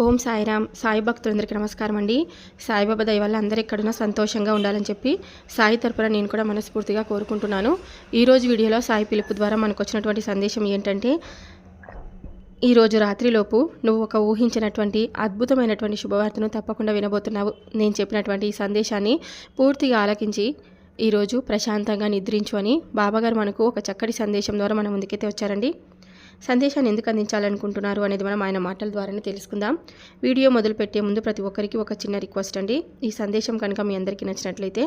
ఓం సాయిరామ్. సాయి భక్తులందరికీ నమస్కారం అండి. సాయిబాబా దయ వల్ల అందరూ ఎక్కడున్నా సంతోషంగా ఉండాలని చెప్పి సాయి తరపున నేను కూడా మనస్ఫూర్తిగా కోరుకుంటున్నాను. ఈరోజు వీడియోలో సాయి పిలుపు ద్వారా మనకు వచ్చినటువంటి సందేశం ఏంటంటే, ఈరోజు రాత్రిలోపు నువ్వు ఒక ఊహించినటువంటి అద్భుతమైనటువంటి శుభవార్తను తప్పకుండా వినబోతున్నావు. నేను చెప్పినటువంటి ఈ సందేశాన్ని పూర్తిగా ఆలకించి ఈరోజు ప్రశాంతంగా నిద్రించు అని బాబాగారు మనకు ఒక చక్కటి సందేశం ద్వారా మన ముందుకైతే వచ్చారండి. సందేశాన్ని ఎందుకు అందించాలనుకుంటున్నారు అనేది మనం ఆయన మాటల ద్వారానే తెలుసుకుందాం. వీడియో మొదలుపెట్టే ముందు ప్రతి ఒక్కరికి ఒక చిన్న రిక్వెస్ట్ అండి. ఈ సందేశం కనుక మీ అందరికీ నచ్చినట్లయితే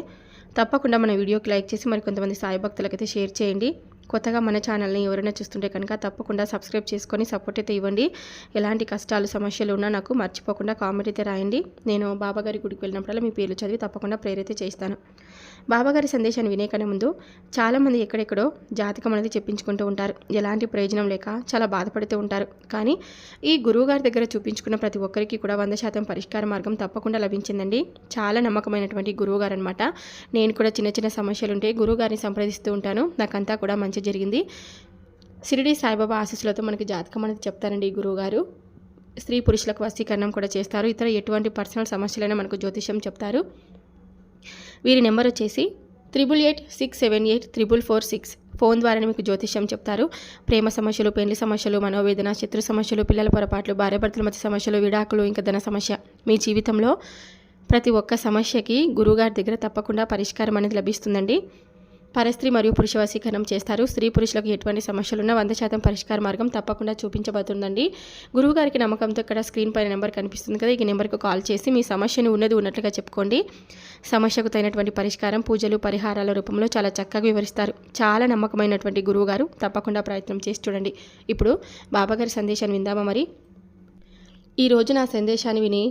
తప్పకుండా మన వీడియోకి లైక్ చేసి మరికొంతమంది సాయి భక్తులకైతే షేర్ చేయండి. కొత్తగా మన ఛానల్ని ఎవరైనా చూస్తుంటే కనుక తప్పకుండా సబ్స్క్రైబ్ చేసుకొని సపోర్ట్ అయితే ఇవ్వండి. ఎలాంటి కష్టాలు సమస్యలు ఉన్నా నాకు మర్చిపోకుండా కామెంట్ అయితే రాయండి. నేను బాబాగారి గుడికి వెళ్ళినప్పుడల్లా మీ పేర్లు చదివి తప్పకుండా ప్రేరైతే చేస్తాను. బాబాగారి సందేశాన్ని వినే కన్నా ముందు చాలామంది ఎక్కడెక్కడో జాతకం అనేది చెప్పించుకుంటూ ఉంటారు. ఎలాంటి ప్రయోజనం లేక చాలా బాధపడుతూ ఉంటారు. కానీ ఈ గురువుగారి దగ్గర చూపించుకున్న ప్రతి ఒక్కరికి కూడా 100% పరిష్కార మార్గం తప్పకుండా లభించిందండి. చాలా నమ్మకమైనటువంటి గురువుగారు అనమాట. నేను కూడా చిన్న చిన్న సమస్యలుంటే గురువుగారిని సంప్రదిస్తూ ఉంటాను. నాకంతా కూడా మంచి జరిగింది. షిరిడి సాయిబాబా ఆశీస్సులతో మనకి జాతకం అనేది చెప్తారండి ఈ గురువుగారు. స్త్రీ పురుషులకు వశీకరణం కూడా చేస్తారు. ఇతర ఎటువంటి పర్సనల్ సమస్యలైనా మనకు జ్యోతిష్యం చెప్తారు. వీరి నెంబర్ వచ్చేసి 8886784446. ఫోన్ ద్వారానే మీకు జ్యోతిష్యం చెప్తారు. ప్రేమ సమస్యలు, పెళ్లి సమస్యలు, మనోవేదన, శత్రు సమస్యలు, పిల్లల పొరపాట్లు, భార్యాభర్తల మధ్య సమస్యలు, విడాకులు, ఇంకా ధన సమస్య, మీ జీవితంలో ప్రతి ఒక్క సమస్యకి గురువుగారి దగ్గర తప్పకుండా పరిష్కారం అనేది లభిస్తుందండి. పరస్త్రీ మరియు పురుష వశీకరణం చేస్తారు. స్త్రీ పురుషులకు ఎటువంటి సమస్యలున్నా 100% పరిష్కార మార్గం తప్పకుండా చూపించబడుతుందండి. గురువుగారికి నమ్మకంతో ఇక్కడ స్క్రీన్ పైన నెంబర్ కనిపిస్తుంది కదా, ఈ నెంబర్కు కాల్ చేసి మీ సమస్యను ఉన్నట్లుగా చెప్పుకోండి. సమస్యకు తగినటువంటి పరిష్కారం, పూజలు, పరిహారాల రూపంలో చాలా చక్కగా వివరిస్తారు. చాలా నమ్మకమైనటువంటి గురువుగారు. తప్పకుండా ప్రయత్నం చేసి చూడండి. ఇప్పుడు బాబాగారి సందేశాన్ని విందామా మరి. ఈరోజు నా సందేశాన్ని విని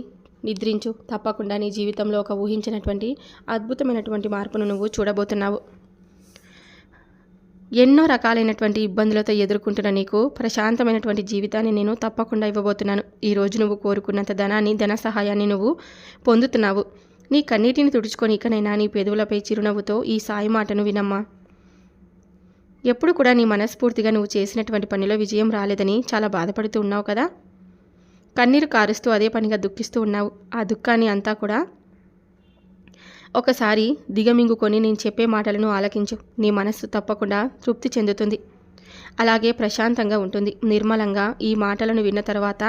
నిద్రించు. తప్పకుండా నీ జీవితంలో ఒక ఊహించినటువంటి అద్భుతమైనటువంటి మార్పును నువ్వు చూడబోతున్నావు. ఎన్నో రకాలైనటువంటి ఇబ్బందులతో ఎదుర్కొంటున్న నీకు ప్రశాంతమైనటువంటి జీవితాన్ని నేను తప్పకుండా ఇవ్వబోతున్నాను. ఈరోజు నువ్వు కోరుకున్నంత ధనాన్ని, ధన సహాయాన్ని నువ్వు పొందుతున్నావు. నీ కన్నీటిని తుడుచుకొని ఇకనైనా నీ పెదవులపై చిరునవ్వుతో ఈ సాయి మాటను వినమ్మా. ఎప్పుడు కూడా నీ మనస్ఫూర్తిగా నువ్వు చేసినటువంటి పనిలో విజయం రాలేదని చాలా బాధపడుతూ ఉన్నావు కదా. కన్నీరు కారుస్తూ అదే పనిగా దుఃఖిస్తూ ఉన్నావు. ఆ దుఃఖాన్ని అంతా కూడా ఒకసారి దిగమింగుకొని నేను చెప్పే మాటలను ఆలకించు. నీ మనస్సు తప్పకుండా తృప్తి చెందుతుంది. అలాగే ప్రశాంతంగా ఉంటుంది. నిర్మలంగా ఈ మాటలను విన్న తర్వాత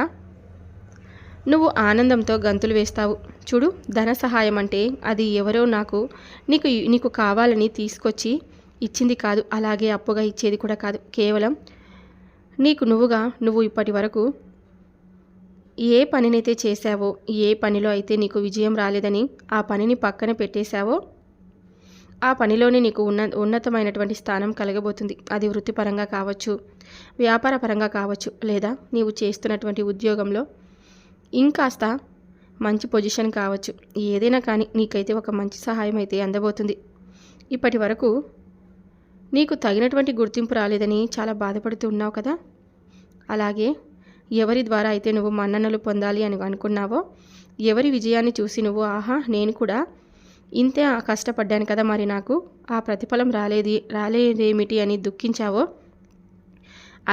నువ్వు ఆనందంతో గంతులు వేస్తావు. చూడు, ధన సహాయం అంటే అది ఎవరో నీకు కావాలని తీసుకొచ్చి ఇచ్చింది కాదు. అలాగే అప్పుగా ఇచ్చేది కూడా కాదు. కేవలం నువ్వు ఇప్పటి వరకు ఏ పనినైతే చేశావో, ఏ పనిలో అయితే నీకు విజయం రాలేదని ఆ పనిని పక్కన పెట్టేశావో, ఆ పనిలోనే నీకు ఉన్నతమైనటువంటి స్థానం కలగబోతుంది. అది వృత్తిపరంగా కావచ్చు, వ్యాపార పరంగా కావచ్చు, లేదా నీవు చేస్తున్నటువంటి ఉద్యోగంలో ఇంకాస్త మంచి పొజిషన్ కావచ్చు. ఏదైనా కానీ నీకైతే ఒక మంచి సహాయం అయితే అందబోతుంది. ఇప్పటి వరకు నీకు తగినటువంటి గుర్తింపు రాలేదని చాలా బాధపడుతూ ఉన్నావు కదా. అలాగే ఎవరి ద్వారా అయితే నువ్వు మన్ననలు పొందాలి అని అనుకున్నావో, ఎవరి విజయాన్ని చూసి నువ్వు ఆహా నేను కూడా ఇంతే కష్టపడ్డాను కదా, మరి నాకు ఆ ప్రతిఫలం రాలేదేమిటి అని దుఃఖించావో,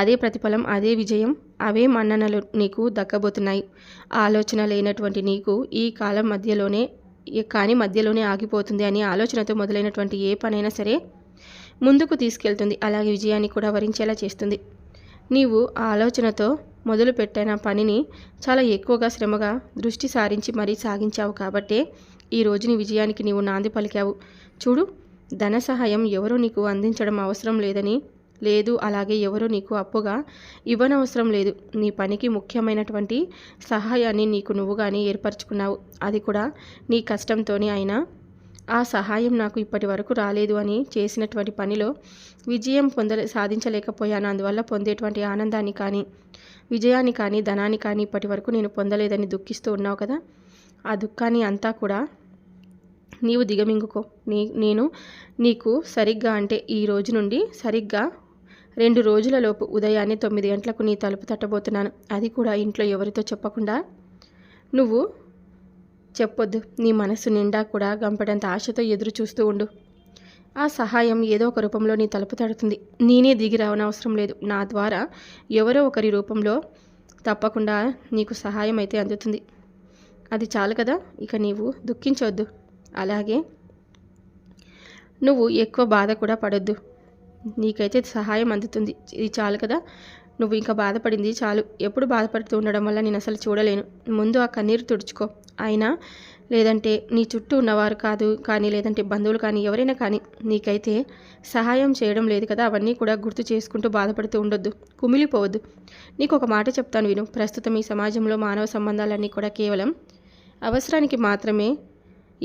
అదే ప్రతిఫలం, అదే విజయం, అవే మన్ననలు నీకు దక్కబోతున్నాయి. ఆలోచన లేనటువంటి నీకు ఈ కాలం మధ్యలోనే ఆగిపోతుంది అని ఆలోచనతో మొదలైనటువంటి ఏ పనైనా సరే ముందుకు తీసుకెళ్తుంది. అలాగే విజయాన్ని కూడా వరించేలా చేస్తుంది. నీవు ఆలోచనతో మొదలుపెట్టిన పనిని చాలా ఎక్కువగా శ్రమగా దృష్టి సారించి మరీ సాగించావు కాబట్టే ఈరోజు నీ విజయానికి నీవు నాంది పలికావు. చూడు, ధన సహాయం ఎవరో నీకు అందించడం అవసరం లేదు. అలాగే ఎవరో నీకు అప్పుగా ఇవ్వనవసరం లేదు. నీ పనికి ముఖ్యమైనటువంటి సహాయాన్ని నువ్వుగానే ఏర్పరచుకున్నావు. అది కూడా నీ కష్టంతోనే. అయినా ఆ సహాయం నాకు ఇప్పటి వరకు రాలేదు అని చేసినటువంటి పనిలో విజయం సాధించలేకపోయాను. అందువల్ల పొందేటువంటి ఆనందాన్ని కానీ, విజయాన్ని కానీ, ధనాన్ని కానీ ఇప్పటి వరకు నేను పొందలేదని దుఃఖిస్తూ ఉన్నావు కదా. ఆ దుఃఖాన్ని అంతా కూడా నీవు దిగమింగుకో. నేను నీకు సరిగ్గా అంటే ఈ రోజు నుండి సరిగ్గా 2 రోజులలోపు ఉదయాన్నే 9 గంటలకు నీ తలుపు తట్టబోతున్నాను. అది కూడా ఇంట్లో ఎవరితో చెప్పకుండా. నువ్వు చెప్పొద్దు. నీ మనసు నిండా కూడా గంపడంత ఆశతో ఎదురు చూస్తూ ఉండు. ఆ సహాయం ఏదో ఒక రూపంలో నీ తలుపు తడుతుంది. నేనే దిగి రావనవసరం లేదు. నా ద్వారా ఎవరో ఒకరి రూపంలో తప్పకుండా నీకు సహాయం అయితే అందుతుంది. అది చాలు కదా, ఇక నీవు దుఃఖించవద్దు. అలాగే నువ్వు ఎక్కువ బాధ కూడా పడొద్దు. నీకైతే సహాయం అందుతుంది. ఇది చాలు కదా, నువ్వు ఇంకా బాధపడింది చాలు. ఎప్పుడు బాధపడుతూ ఉండడం వల్ల నేను అసలు చూడలేను. ముందు ఆ కన్నీరు తుడుచుకో. అయినా లేదంటే నీ చుట్టూ ఉన్నవారు కానీ లేదంటే బంధువులు కానీ ఎవరైనా కానీ నీకైతే సహాయం చేయడం లేదు కదా, అవన్నీ కూడా గుర్తు చేసుకుంటూ బాధపడుతూ ఉండొద్దు, కుమిలిపోవద్దు. నీకు ఒక మాట చెప్తాను విను. ప్రస్తుతం ఈ సమాజంలో మానవ సంబంధాలన్నీ కూడా కేవలం అవసరానికి మాత్రమే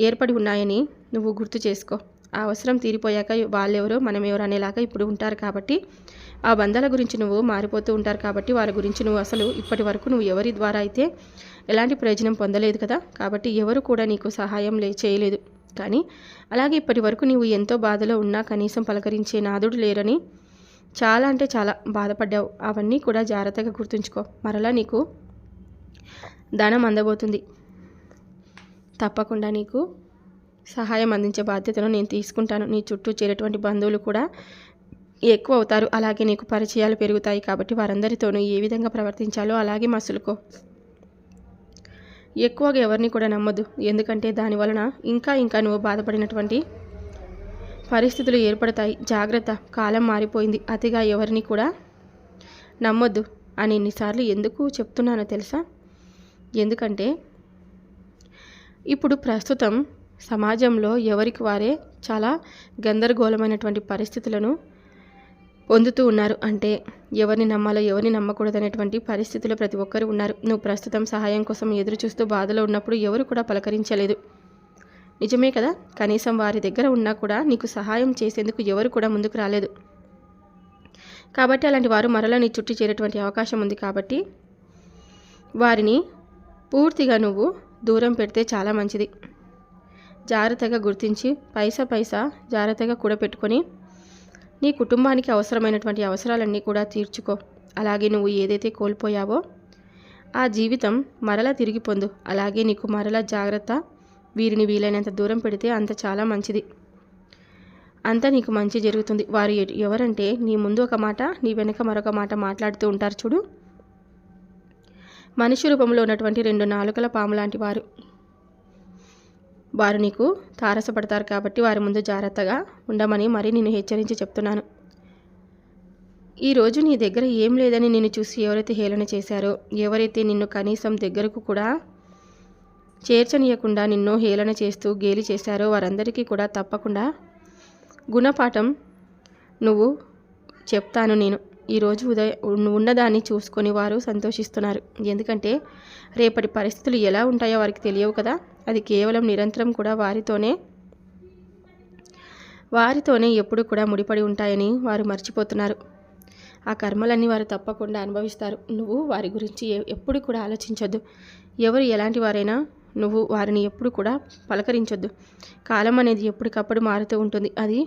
ఏర్పడి ఉన్నాయని నువ్వు గుర్తు చేసుకో. ఆ అవసరం తీరిపోయాక వాళ్ళెవరో మనమెవరో అనేలాగా ఇప్పుడు ఉంటారు కాబట్టి, ఆ బంధాల గురించి నువ్వు మారిపోతూ ఉంటారు కాబట్టి, వారి గురించి నువ్వు అసలు ఇప్పటి వరకు నువ్వు ఎవరి ద్వారా అయితే ఎలాంటి ప్రయోజనం పొందలేదు కదా, కాబట్టి ఎవరు కూడా నీకు సహాయం చేయలేదు. కానీ అలాగే ఇప్పటి వరకు నీవు ఎంతో బాధలో ఉన్నా కనీసం పలకరించే నాదుడు లేరని చాలా అంటే చాలా బాధపడ్డావు. అవన్నీ కూడా జాగ్రత్తగా గుర్తుంచుకో. మరలా నీకు ధనం అందబోతుంది. తప్పకుండా నీకు సహాయం అందించే బాధ్యతను నేను తీసుకుంటాను. నీ చుట్టూ చేరేటువంటి బంధువులు కూడా ఎక్కువ అవుతారు. అలాగే నీకు పరిచయాలు పెరుగుతాయి. కాబట్టి వారందరితోనూ ఏ విధంగా ప్రవర్తించాలో అలాగే మసులుకో. ఎక్కువగా ఎవరిని కూడా నమ్మొద్దు. ఎందుకంటే దానివలన ఇంకా నువ్వు బాధపడినటువంటి పరిస్థితులు ఏర్పడతాయి. జాగ్రత్త, కాలం మారిపోయింది. అతిగా ఎవరిని కూడా నమ్మొద్దు అని ఎన్నిసార్లు ఎందుకు చెప్తున్నానో తెలుసా? ఎందుకంటే ఇప్పుడు ప్రస్తుతం సమాజంలో ఎవరికి వారే చాలా గందరగోళమైనటువంటి పరిస్థితులను పొందుతూ ఉన్నారు. అంటే ఎవరిని నమ్మాలో ఎవరిని నమ్మకూడదనేటువంటి పరిస్థితుల్లో ప్రతి ఒక్కరు ఉన్నారు. నువ్వు ప్రస్తుతం సహాయం కోసం ఎదురు చూస్తూ బాధలో ఉన్నప్పుడు ఎవరు కూడా పలకరించలేదు. నిజమే కదా, కనీసం వారి దగ్గర ఉన్నా కూడా నీకు సహాయం చేసేందుకు ఎవరు కూడా ముందుకు రాలేదు. కాబట్టి అలాంటి వారు మరలా నీ చుట్టూ చేరేటువంటి అవకాశం ఉంది. కాబట్టి వారిని పూర్తిగా నువ్వు దూరం పెడితే చాలా మంచిది. జాగ్రత్తగా గుర్తించి పైసా జాగ్రత్తగా కూడబెట్టుకొని నీ కుటుంబానికి అవసరమైనటువంటి అవసరాలన్నీ కూడా తీర్చుకో. అలాగే నువ్వు ఏదైతే కోల్పోయావో ఆ జీవితం మరలా తిరిగి పొందు. అలాగే నీకు మరలా జాగ్రత్త. వీరిని వీలైనంత దూరం పెడితే అంత చాలా మంచిది. అంతా నీకు మంచి జరుగుతుంది. వారు ఎవరంటే నీ ముందు ఒక మాట, నీ వెనక మరొక మాట మాట్లాడుతూ ఉంటారు చూడు. మనిషి రూపంలో ఉన్నటువంటి 2 నాలుకల పాము లాంటి వారు నీకు తారసపడతారు. కాబట్టి వారి ముందు జాగ్రత్తగా ఉండమని మరీ నిన్ను హెచ్చరించి చెప్తున్నాను. ఈరోజు నీ దగ్గర ఏం లేదని నిన్ను చూసి ఎవరైతే హేళన చేశారో, ఎవరైతే నిన్ను కనీసం దగ్గరకు కూడా చేర్చనీయకుండా నిన్ను హేళన చేస్తూ గేలి చేశారో వారందరికీ కూడా తప్పకుండా గుణపాఠం నువ్వు చెప్తాను నేను. ఈరోజు ఉన్నదాన్ని చూసుకొని వారు సంతోషిస్తున్నారు. ఎందుకంటే రేపటి పరిస్థితులు ఎలా ఉంటాయో వారికి తెలియవు కదా. అది కేవలం నిరంతరం కూడా వారితోనే ఎప్పుడు కూడా ముడిపడి ఉంటాయని వారు మర్చిపోతున్నారు. ఆ కర్మలన్నీ వారు తప్పకుండా అనుభవిస్తారు. నువ్వు వారి గురించి ఎప్పుడు కూడా ఆలోచించొద్దు. ఎవరు ఎలాంటి వారైనా నువ్వు వారిని ఎప్పుడు కూడా పలకరించొద్దు. కాలం అనేది ఎప్పటికప్పుడు మారుతూ ఉంటుంది. అది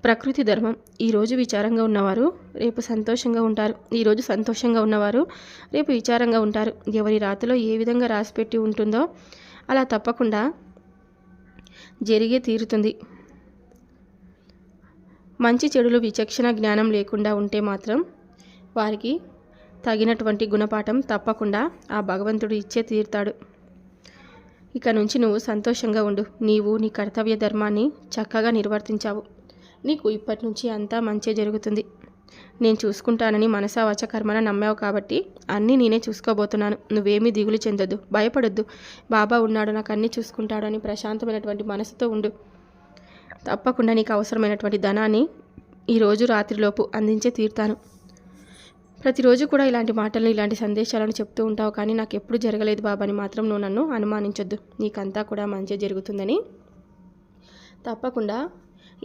ప్రకృతి ధర్మం. ఈరోజు విచారంగా ఉన్నవారు రేపు సంతోషంగా ఉంటారు. ఈరోజు సంతోషంగా ఉన్నవారు రేపు విచారంగా ఉంటారు. ఎవరి రాతలో ఏ విధంగా రాసిపెట్టి ఉంటుందో అలా తప్పకుండా జరిగే తీరుతుంది. మంచి చెడులు విచక్షణ జ్ఞానం లేకుండా ఉంటే మాత్రం వారికి తగినటువంటి గుణపాఠం తప్పకుండా ఆ భగవంతుడు ఇచ్చే తీరుతాడు. ఇక నుంచి నువ్వు సంతోషంగా ఉండు. నీవు నీ కర్తవ్య ధర్మాన్ని చక్కగా నిర్వర్తించావు. నీకు ఇప్పటి నుంచి అంతా మంచి జరుగుతుంది. నేను చూసుకుంటానని మనసా వాచ కర్మన నమ్మావు కాబట్టి అన్నీ నేనే చూసుకోబోతున్నాను. నువ్వేమీ దిగులు చెందొద్దు, భయపడొద్దు. బాబా ఉన్నాడు, నాకు అన్నీ చూసుకుంటాడు అని ప్రశాంతమైనటువంటి మనసుతో ఉండు. తప్పకుండా నీకు అవసరమైనటువంటి ధనాన్ని ఈరోజు రాత్రిలోపు అందించే తీరుతాను. ప్రతిరోజు కూడా ఇలాంటి మాటలను ఇలాంటి సందేశాలను చెప్తూ ఉంటావు, కానీ నాకు ఎప్పుడు జరగలేదు బాబా అని మాత్రం నువ్వు నన్ను అనుమానించొద్దు. నీకంతా కూడా మంచి జరుగుతుందని తప్పకుండా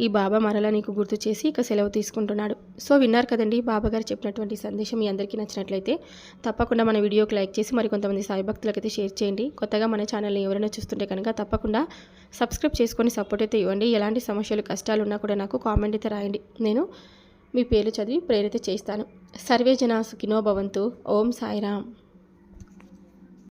ఈ బాబా మరలా నీకు గుర్తు చేసి ఇక సెలవు తీసుకుంటున్నాడు. సో విన్నారు కదండి బాబా గారు చెప్పినటువంటి సందేశం. మీ అందరికీ నచ్చినట్లయితే తప్పకుండా మన వీడియోకి లైక్ చేసి మరికొంతమంది సాయి భక్తులకైతే షేర్ చేయండి. కొత్తగా మన ఛానల్ని ఎవరైనా చూస్తుంటే కనుక తప్పకుండా సబ్స్క్రైబ్ చేసుకొని సపోర్ట్ అయితే ఇవ్వండి. ఎలాంటి సమస్యలు కష్టాలు ఉన్నా కూడా నాకు కామెంట్ అయితే రాయండి. నేను మీ పేరు చదివి ప్రేరిత చేస్తాను. సర్వే జనా సుఖినో భవంతు. ఓం సాయిరామ్.